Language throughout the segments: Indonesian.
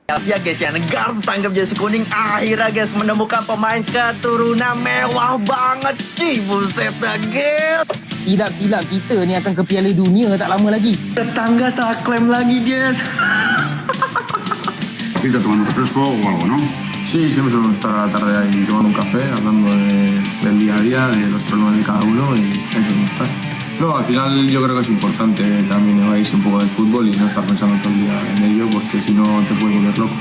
Ya guys ya, negara tangkap jersey kuning akhirnya guys menemukan pemain keturunan mewah banget. Buset dah guys. Silap-silap kita ni akan ke Piala Dunia tak lama lagi. Tetangga salah klaim lagi guys. ¿Qué está tomando refresco o algo, no? Sí, siempre suelo estar a la tarde ahí tomando un café, hablando del día a día, de los problemas de cada uno y eso no está. No, al final yo creo que es importante también evadirse un poco del fútbol y no estar pensando todo el día en ello, porque si no te puedes volver loco.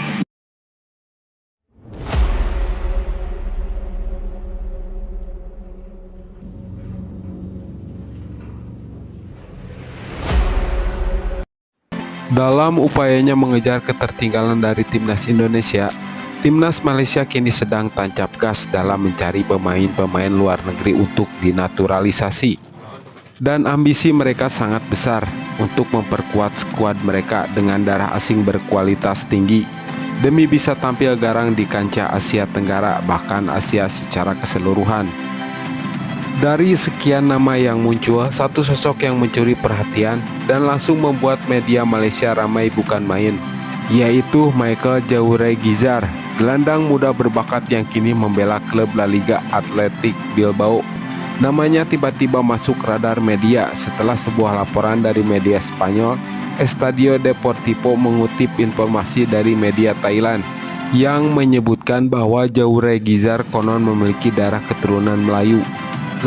Dalam upayanya mengejar ketertinggalan dari timnas Indonesia, timnas Malaysia kini sedang tancap gas dalam mencari pemain-pemain luar negeri untuk dinaturalisasi. Dan ambisi mereka sangat besar untuk memperkuat skuad mereka dengan darah asing berkualitas tinggi demi bisa tampil garang di kancah Asia Tenggara, bahkan Asia secara keseluruhan. Dari sekian nama yang muncul, satu sosok yang mencuri perhatian dan langsung membuat media Malaysia ramai bukan main, yaitu Michael Jauregizar, gelandang muda berbakat yang kini membela klub La Liga Athletic Bilbao. Namanya tiba-tiba masuk radar media setelah sebuah laporan dari media Spanyol, Estadio Deportivo, mengutip informasi dari media Thailand yang menyebutkan bahwa Jauregizar konon memiliki darah keturunan Melayu.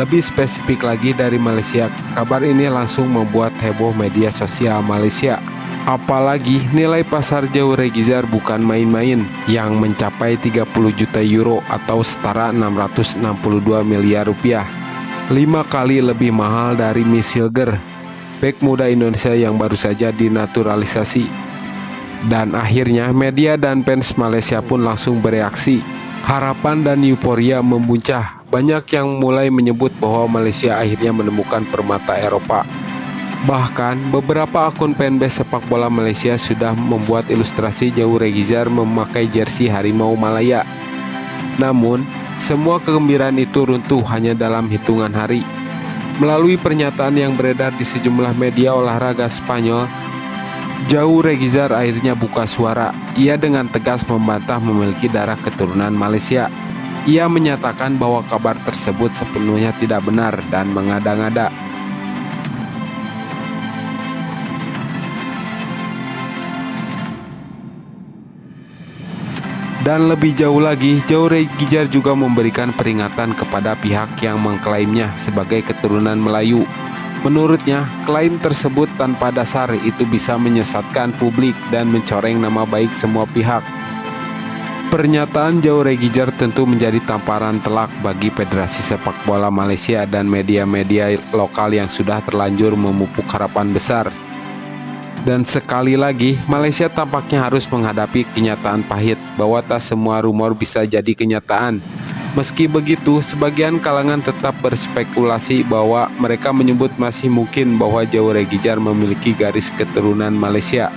Lebih spesifik lagi dari Malaysia, kabar ini langsung membuat heboh media sosial Malaysia. Apalagi nilai pasar Jauregizar bukan main-main, yang mencapai 30 juta euro atau setara 662 miliar rupiah. 5 kali lebih mahal dari Miss Hilger, bek muda Indonesia yang baru saja dinaturalisasi. Dan akhirnya media dan fans Malaysia pun langsung bereaksi. Harapan dan euforia membuncah. Banyak yang mulai menyebut bahwa Malaysia akhirnya menemukan permata Eropa. Bahkan beberapa akun fanbase sepak bola Malaysia sudah membuat ilustrasi Jauregizar memakai jersey Harimau Malaya. Namun semua kegembiraan itu runtuh hanya dalam hitungan hari. Melalui pernyataan yang beredar di sejumlah media olahraga Spanyol, Jauregizar akhirnya buka suara. Ia dengan tegas membantah memiliki darah keturunan Malaysia. Ia menyatakan bahwa kabar tersebut sepenuhnya tidak benar dan mengada-ngada. Dan lebih jauh lagi, Jauregizar juga memberikan peringatan kepada pihak yang mengklaimnya sebagai keturunan Melayu. Menurutnya, klaim tersebut tanpa dasar, itu bisa menyesatkan publik dan mencoreng nama baik semua pihak. Pernyataan Jauregizar tentu menjadi tamparan telak bagi Federasi Sepak Bola Malaysia dan media-media lokal yang sudah terlanjur memupuk harapan besar. Dan sekali lagi, Malaysia tampaknya harus menghadapi kenyataan pahit bahwa tak semua rumor bisa jadi kenyataan. Meski begitu, sebagian kalangan tetap berspekulasi bahwa mereka menyebut masih mungkin bahwa Jauregizar memiliki garis keturunan Malaysia.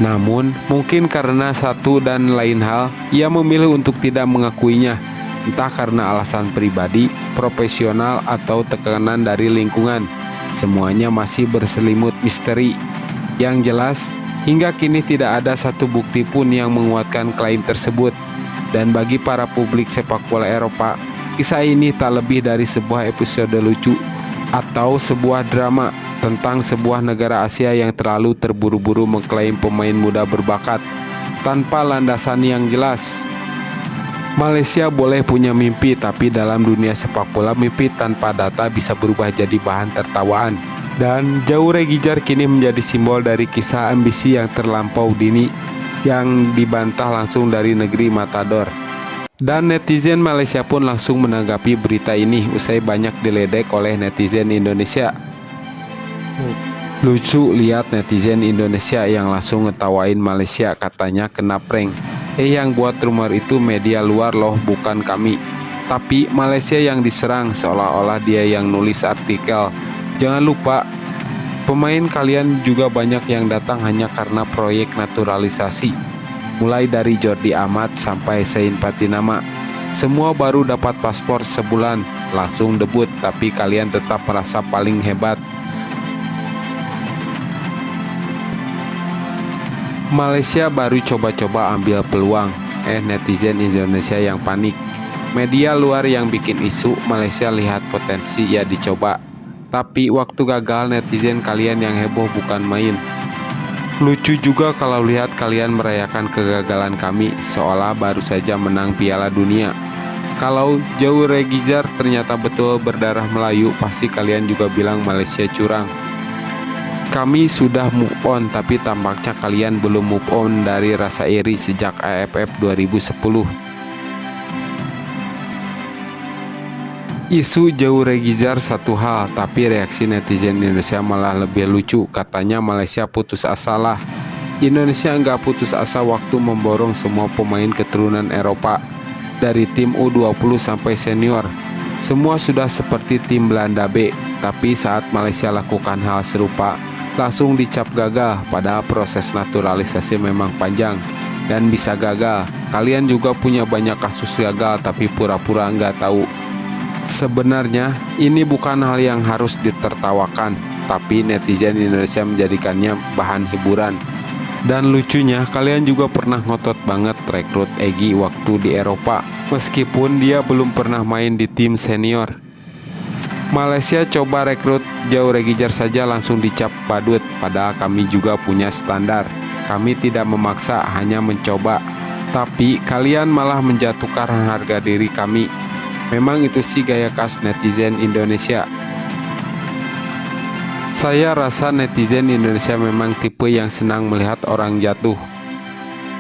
Namun, mungkin karena satu dan lain hal, ia memilih untuk tidak mengakuinya, entah karena alasan pribadi, profesional, atau tekanan dari lingkungan. Semuanya masih berselimut misteri. Yang jelas, hingga kini tidak ada satu bukti pun yang menguatkan klaim tersebut. Dan bagi para publik sepak bola Eropa, kisah ini tak lebih dari sebuah episode lucu atau sebuah drama tentang sebuah negara Asia yang terlalu terburu-buru mengklaim pemain muda berbakat tanpa landasan yang jelas. Malaysia boleh punya mimpi, tapi dalam dunia sepak bola mimpi tanpa data bisa berubah jadi bahan tertawaan. Dan Jauregizar kini menjadi simbol dari kisah ambisi yang terlampau dini yang dibantah langsung dari negeri Matador. Dan netizen Malaysia pun langsung menanggapi berita ini usai banyak diledek oleh netizen Indonesia. Lucu lihat netizen Indonesia yang langsung ngetawain Malaysia, katanya kena prank. Yang buat rumor itu media luar loh, bukan kami. Tapi Malaysia yang diserang seolah-olah dia yang nulis artikel. Jangan lupa, pemain kalian juga banyak yang datang hanya karena proyek naturalisasi. Mulai dari Jordi Amat sampai Zain Patinama, semua baru dapat paspor sebulan, langsung debut, tapi kalian tetap merasa paling hebat. Malaysia baru coba-coba ambil peluang, netizen Indonesia yang panik. Media luar yang bikin isu, Malaysia lihat potensi ya dicoba. Tapi waktu gagal, netizen kalian yang heboh bukan main. Lucu juga kalau lihat kalian merayakan kegagalan kami, seolah baru saja menang Piala Dunia. Kalau Jauh Regizar ternyata betul berdarah Melayu, pasti kalian juga bilang Malaysia curang. Kami sudah move on, tapi tampaknya kalian belum move on dari rasa iri sejak AFF 2010. Isu Jauh Regizar satu hal, tapi reaksi netizen Indonesia malah lebih lucu. Katanya Malaysia putus asa lah. Indonesia nggak putus asa waktu memborong semua pemain keturunan Eropa dari tim U20 sampai senior. Semua sudah seperti tim Belanda B, tapi saat Malaysia lakukan hal serupa, langsung dicap gagal. Padahal proses naturalisasi memang panjang dan bisa gagal. Kalian juga punya banyak kasus gagal tapi pura-pura nggak tahu. Sebenarnya ini bukan hal yang harus ditertawakan, tapi netizen Indonesia menjadikannya bahan hiburan. Dan lucunya, kalian juga pernah ngotot banget rekrut Egy waktu di Eropa, meskipun dia belum pernah main di tim senior. Malaysia coba rekrut Jauh Regizar saja langsung dicap badut, padahal kami juga punya standar. Kami tidak memaksa, hanya mencoba. Tapi kalian malah menjatuhkan harga diri kami. Memang itu sih gaya khas netizen Indonesia. Saya rasa netizen Indonesia memang tipe yang senang melihat orang jatuh.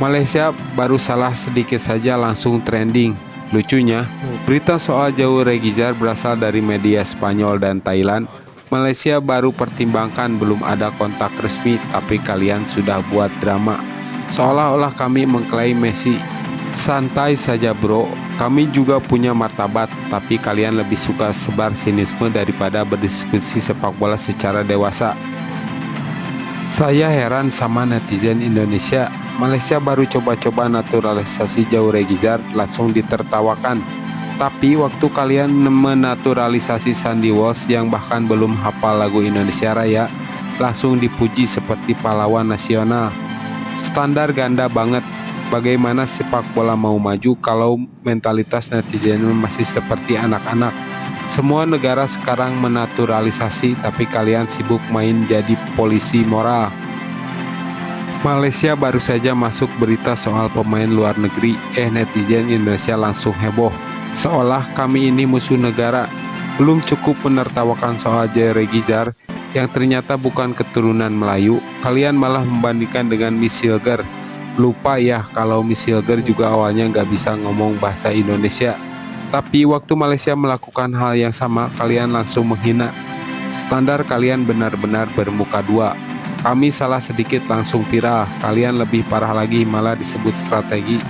Malaysia baru salah sedikit saja langsung trending. Lucunya, berita soal Jauh Regizar berasal dari media Spanyol dan Thailand. Malaysia baru pertimbangkan, belum ada kontak resmi, tapi kalian sudah buat drama. Seolah-olah kami mengklaim Messi. Santai saja bro, kami juga punya martabat, tapi kalian lebih suka sebar sinisme daripada berdiskusi sepak bola secara dewasa. Saya heran sama netizen Indonesia. Malaysia baru coba-coba naturalisasi Jauh Regizar langsung ditertawakan. Tapi waktu kalian menaturalisasi Sandy Walsh yang bahkan belum hafal lagu Indonesia Raya, langsung dipuji seperti pahlawan nasional. Standar ganda banget. Bagaimana sepak bola mau maju kalau mentalitas netizen masih seperti anak-anak? Semua negara sekarang menaturalisasi, tapi kalian sibuk main jadi polisi moral. Malaysia baru saja masuk berita soal pemain luar negeri, netizen Indonesia langsung heboh. Seolah kami ini musuh negara. Belum cukup menertawakan soal Jauh Regizar yang ternyata bukan keturunan Melayu, kalian malah membandingkan dengan Miss Hilger. Lupa ya kalau Miss Hilger juga awalnya nggak bisa ngomong bahasa Indonesia. Tapi waktu Malaysia melakukan hal yang sama, kalian langsung menghina. Standar kalian benar-benar bermuka dua. Kami salah sedikit langsung viral, kalian lebih parah lagi malah disebut strategi.